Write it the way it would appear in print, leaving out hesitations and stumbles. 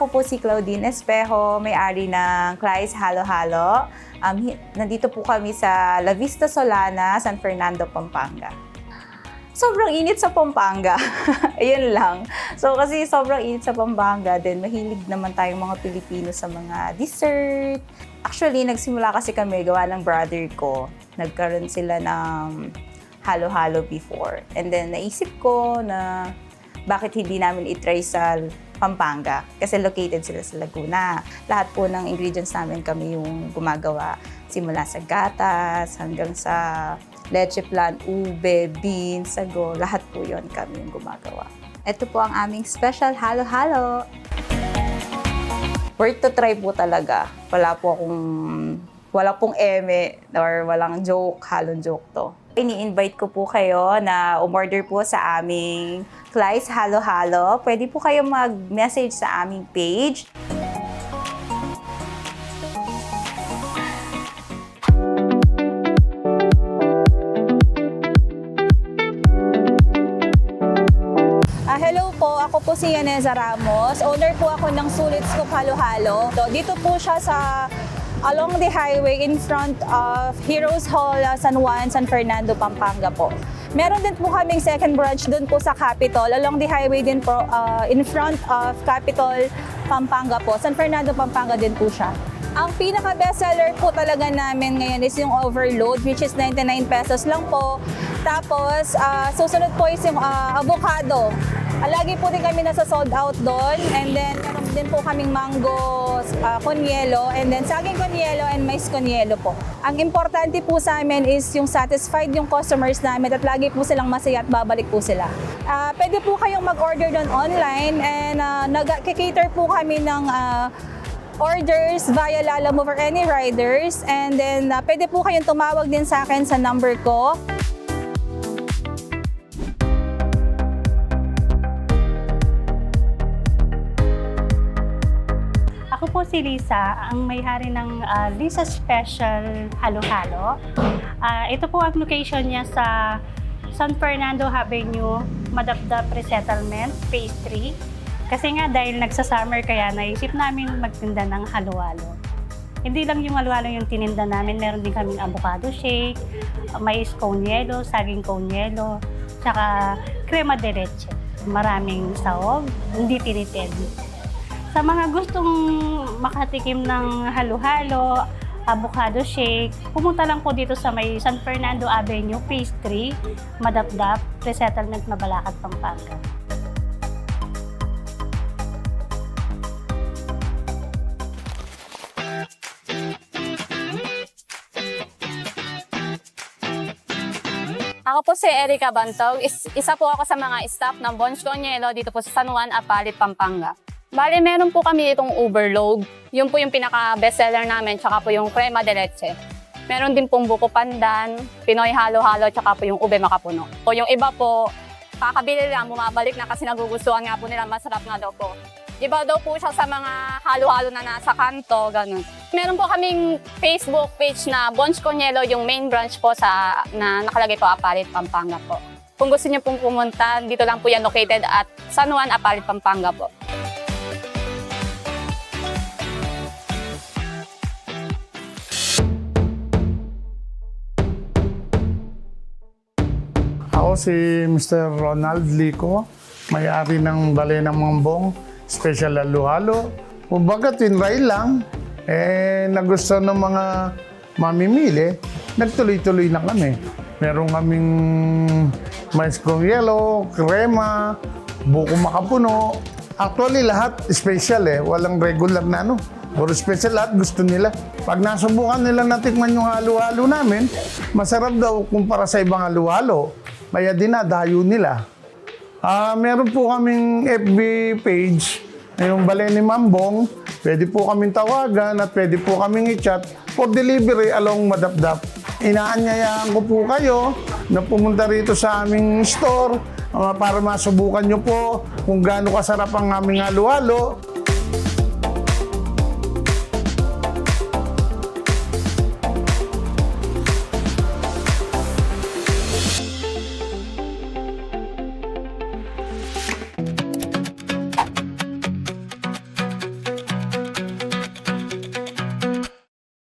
Ako po si Claudine Espejo, may-ari ng Clyde's Halo-Halo. Nandito po kami sa La Vista Solana, San Fernando, Pampanga. Sobrang init sa Pampanga. Ayun lang. So kasi sobrang init sa Pampanga, then mahilig naman tayong mga Pilipino sa mga dessert. Actually, nagsimula kasi kami gawa ng brother ko. Nagkaroon sila ng halo-halo before. And then naisip ko na bakit hindi namin itry sa Pampanga kasi located sila sa Laguna. Lahat po ng ingredients namin kami yung gumagawa. Simula sa gatas hanggang sa leche flan, ube, beans, sago, lahat po yon kami yung gumagawa. Ito po ang aming special halo-halo. Worth to try po talaga. Wala pong eme or walang joke, halong joke to. Ini-invite ko po kayo na umorder po sa aming Clyde's Halo-Halo. Pwede po kayo mag-message sa aming page. Hello po, ako po si Yaneza Ramos. Owner po ako ng Sulit Scoop Halo-Halo. Dito po siya along the highway in front of Heroes Hall, San Juan, San Fernando, Pampanga po. Meron din po kaming second branch doon po sa Capitol, along the highway din po in front of Capitol, Pampanga po. San Fernando, Pampanga din po siya. Ang pinaka-bestseller po talaga namin ngayon is yung overload, which is 99 pesos lang po. Tapos, susunod po is yung avocado. Lagi po din kami nasa sold out doon. And then, meron din po kaming mango konyelo. And then, saging konyelo and mais konyelo po. Ang importante po sa amin is yung satisfied yung customers namin at lagi po silang masaya at babalik po sila. Pwede po kayong mag-order doon online and nag-cater po kami ng orders via Lalamove or any riders. And then, pwede po kayong tumawag din sa akin sa number ko. Ako po si Lisa, ang may-hari ng Lisa Special Halo-Halo. Ito po ang location niya sa San Fernando Avenue, Madapdap Resettlement, Phase 3. Kasi nga dahil nagsa-summer kaya naisip namin magtinda ng halo-halo. Hindi lang yung halo-halo yung tininda namin, meron din kaming avocado shake, mais konyelo, saging konyelo, tsaka crema de leche. Maraming sahog, hindi tinitid. Sa mga gustong makatikim ng halo-halo, avocado shake, pumunta lang po dito sa may San Fernando Avenue, Phase 3, Madapdap, Resettlement, Mabalacat, Pampanga. Ako po si Erica Bantog. Isa po ako sa mga staff ng Bonch Konyelo dito po sa San Juan, Apalit, Pampanga. Bale, meron po kami itong overload. Yun po yung pinaka-bestseller namin, tsaka po yung crema de leche. Meron din pong buko pandan, Pinoy halo-halo, tsaka po yung ube makapuno. O yung iba po, kakabili lang, bumabalik na kasi nagugustuhan nga po nila, masarap nga daw po. Iba daw po siya sa mga halo-halo na nasa kanto, ganun. Meron po kaming Facebook page na Bonch Konyelo, yung main branch po na nakalagay po Apalit, Pampanga po. Kung gusto niyo pong pumunta, dito lang po yan located at San Juan, Apalit, Pampanga po. Ako si Mr. Ronald Lico, may-ari ng Balenang Mambong, Special Halo-Halo. Kumbaga, tinry lang. Nagustuhan ng mga mamimili, nagtuloy-tuloy na kami. Meron kaming mais konyelo, crema, buko makapuno. Actually, lahat special Walang regular na Puro special, lahat gusto nila. Pag nasubukan nila natikman yung halo-halo namin, masarap daw kumpara sa ibang halo-halo. Kaya dinadayo nila. Meron po kaming FB page, yung Baleni Mambong. Pwede po kaming tawagan at pwede po kaming i-chat for delivery along Madapdap. Inaanyayahan ko po kayo na pumunta rito sa aming store para masubukan nyo po kung gaano kasarap ang aming halo-halo.